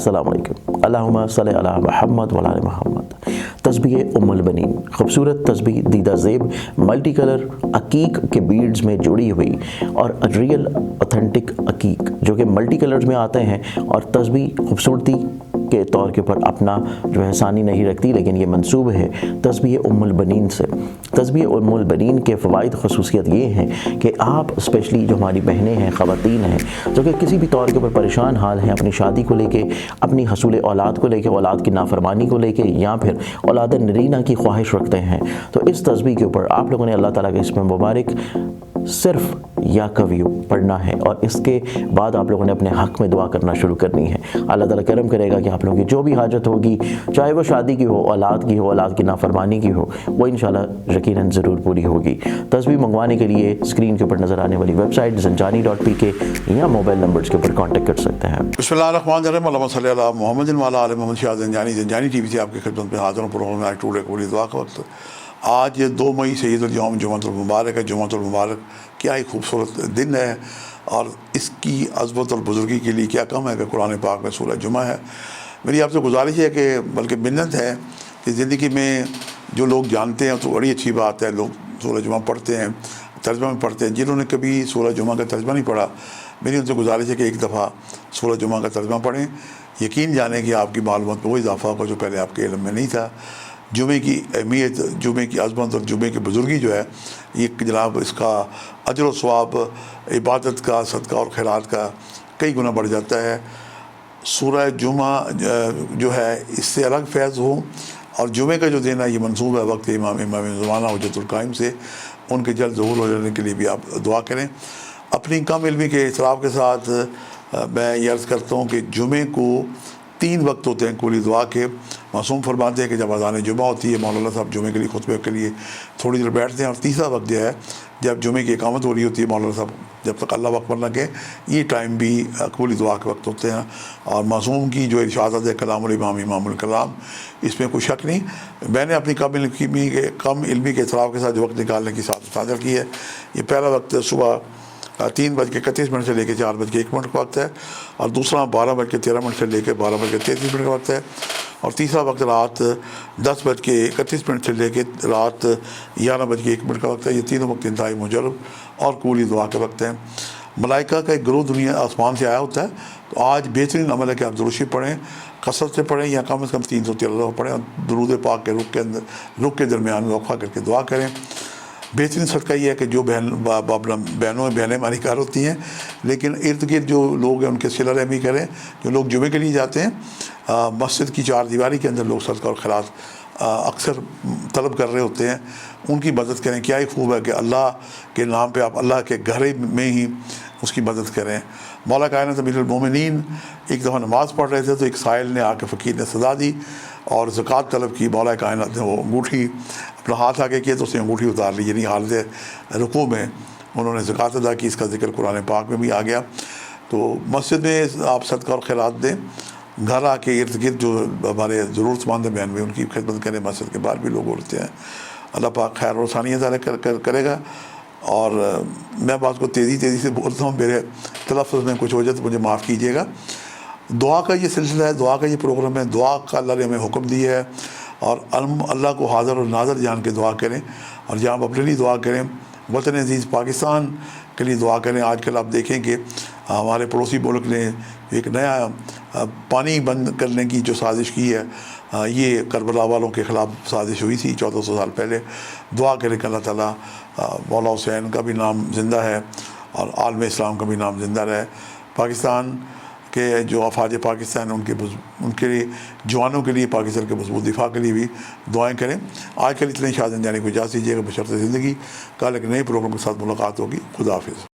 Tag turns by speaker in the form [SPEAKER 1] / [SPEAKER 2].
[SPEAKER 1] السلام علیکم۔ اللہم صلی علی محمد وعلی آل محمد۔ تسبیح ام البنین، خوبصورت تسبیح دیدہ زیب ملٹی کلر عقیق کے بیڈز میں جڑی ہوئی اور ریئل اوتھینٹک عقیق جو کہ ملٹی کلرز میں آتے ہیں، اور تسبیح خوبصورتی کے طور کے اوپر اپنا جو ہے ثانی نہیں رکھتی، لیکن یہ منسوب ہے تسبیح ام البنین سے۔ تسبیح ام البنین کے فوائد خصوصیت یہ ہیں کہ آپ اسپیشلی جو ہماری بہنیں ہیں، خواتین ہیں، جو کہ کسی بھی طور کے اوپر پریشان حال ہیں اپنی شادی کو لے کے، اپنی حصول اولاد کو لے کے، اولاد کی نافرمانی کو لے کے، یا پھر اولاد نرینہ کی خواہش رکھتے ہیں، تو اس تسبیح کے اوپر آپ لوگوں نے اللہ تعالیٰ کے اسم مبارک صرف یا کویو پڑھنا ہے، اور اس کے بعد آپ لوگوں نے اپنے حق میں دعا کرنا شروع کرنی ہے۔ اللہ تعالیٰ کرم کرے گا کہ آپ لوگوں کی جو بھی حاجت ہوگی، چاہے وہ شادی کی ہو، اولاد کی ہو، اولاد کی نافرمانی کی ہو، وہ انشاءاللہ یقیناً ضرور پوری ہوگی۔ تسبیح منگوانے کے لیے اسکرین کے اوپر نظر آنے والی ویب سائٹ zanjani.pk یا موبائل نمبرز کے اوپر کانٹیکٹ کر سکتے ہیں۔
[SPEAKER 2] بسم اللہ الرحمن الرحیم، اللہم صلی علی محمد وعلی آل محمد۔ شاہ زنجانی ٹی وی سے آپ کی خدمت میں حاضر ہوں۔ پروگرام میں ٹوڈے قبولی دعا کا وقت۔ آج 2 مئی سید الجوم جمعۃ المبارک ہے۔ جمعۃ المبارک کیا ہی خوبصورت دن ہے، اور اس کی عظمت اور بزرگی کے لیے کیا کم ہے کہ قرآن پاک میں سورہ جمعہ ہے۔ میری آپ سے گزارش ہے کہ بلکہ منت ہے کہ زندگی میں جو لوگ جانتے ہیں تو بڑی اچھی بات ہے، لوگ سورہ جمعہ پڑھتے ہیں، ترجمہ میں پڑھتے ہیں۔ جنہوں نے کبھی سورہ جمعہ کا ترجمہ نہیں پڑھا، میری ان سے گزارش ہے کہ ایک دفعہ سورہ جمعہ کا ترجمہ پڑھیں۔ یقین جانیں کہ آپ کی معلومات میں وہ اضافہ ہوگا جو پہلے آپ کے علم میں نہیں تھا۔ جمعے کی اہمیت، جمعے کی عظمت اور جمعے کی بزرگی جو ہے، یہ جناب اس کا اجر و ثواب عبادت کا، صدقہ اور خیرات کا کئی گنا بڑھ جاتا ہے۔ سورہ جمعہ جو ہے اس سے الگ فیض ہو، اور جمعے کا جو دن ہے یہ منسوب ہے وقت امام زمانہ حجت القائم سے، ان کے جلد ظہور ہو جانے کے لیے بھی آپ دعا کریں۔ اپنی کم علمی کے اعتراف کے ساتھ میں یہ عرض کرتا ہوں کہ جمعے کو 3 وقت ہوتے ہیں قبولی دعا کے۔ معصوم فرماتے ہیں کہ جب اذان جمعہ ہوتی ہے، مولانا صاحب جمعے کے لیے خطبے کے لیے تھوڑی دیر بیٹھتے ہیں، اور تیسرا وقت جو ہے جب جمعے کی اقامت ہو رہی ہوتی ہے، مولانا صاحب جب تک اللہ اکبر نہ کہے، یہ ٹائم بھی قبولی دعا کے وقت ہوتے ہیں۔ اور معصوم کی جو ارشادات ہے کلام الامام امام الکلام، اس میں کوئی شک نہیں۔ میں نے اپنی کم علمی کے اعتراف کے ساتھ جو وقت نکالنے کی سعادت کی ہے، یہ پہلا وقت صبح 3:31 سے لے کے 4:01 کا وقت ہے، اور دوسرا 12:13 سے لے کے 12:33 کا وقت ہے، اور تیسرا وقت رات 10:31 سے لے کے رات 11:01 کا وقت ہے۔ یہ تینوں وقت انتہائی مجرب اور قبولی دعا کے وقت ہیں۔ ملائکہ کا ایک گروہ دنیا آسمان سے آیا ہوتا ہے، تو آج بہترین عمل ہے کہ آپ درود شریف پڑھیں، کثرت سے پڑھیں، یا کم از کم 313 پڑھیں، اور درود پاک کے رخ کے درمیان میں وقفہ کر کے دعا کریں۔ بہترین صدقہ یہ ہے کہ جو بہنیں ہماری گھر ہوتی ہیں، لیکن ارد گرد جو لوگ ہیں ان کے صلہ رحمی کریں۔ جو لوگ جمعے کے لیے جاتے ہیں، مسجد کی 4 دیواری کے اندر لوگ صدقہ اور خیرات اکثر طلب کر رہے ہوتے ہیں، ان کی مدد کریں۔ کیا ہی خوب ہے کہ اللہ کے نام پہ آپ اللہ کے گھر میں ہی اس کی مدد کریں۔ مولا کائنات امیر المومنین ایک دفعہ نماز پڑھ رہے تھے، تو ایک سائل نے آ کے فقیر نے سزا دی اور زکوٰۃ طلب کی۔ مولا کائنات نے وہ انگوٹھی اپنا ہاتھ آگے کیا تو اس نے انگوٹھی اتار لی، یعنی حالت رکوع میں انہوں نے زکوٰۃ ادا کی۔ اس کا ذکر قرآن پاک میں بھی آ گیا۔ تو مسجد میں آپ صدقہ اور خیرات دیں، گھر آ کے ارد گرد جو ہمارے ضرورت مند ہیں بہن، ان کی خدمت کریں۔ مسجد کے باہر بھی لوگ ہوتے ہیں۔ اللہ پاک خیر و ثانی عطا کرے گا۔ اور میں بات کو تیزی سے بولتا ہوں، میرے تلفظ میں کچھ ہو جائے تو مجھے معاف کیجیے گا۔ دعا کا یہ سلسلہ ہے، دعا کا یہ پروگرام ہے۔ دعا کا اللہ نے ہمیں حکم دی ہے، اور اللہ کو حاضر اور ناظر جان کے دعا کریں، اور جہاں آپ اپنے لیے دعا کریں، وطن عزیز پاکستان کے لیے دعا کریں۔ آج کل آپ دیکھیں کہ ہمارے پڑوسی ملک نے ایک نیا پانی بند کرنے کی جو سازش کی ہے، یہ کربلا والوں کے خلاف سازش ہوئی تھی 1400 سال پہلے۔ دعا کریں کہ اللہ تعالیٰ مولا حسین کا بھی نام زندہ ہے، اور عالم اسلام کا بھی نام زندہ رہے۔ پاکستان کے جو افواج پاکستان ان کے لیے جوانوں کے لیے، پاکستان کے مضبوط دفاع کے لیے بھی دعائیں کریں۔ آج کل اتنے شاہ زنجانی کو اجازت دیجیے گا، بشرط زندگی۔ کل ایک نئے پروگرام کے ساتھ ملاقات ہوگی۔ خدا حافظ۔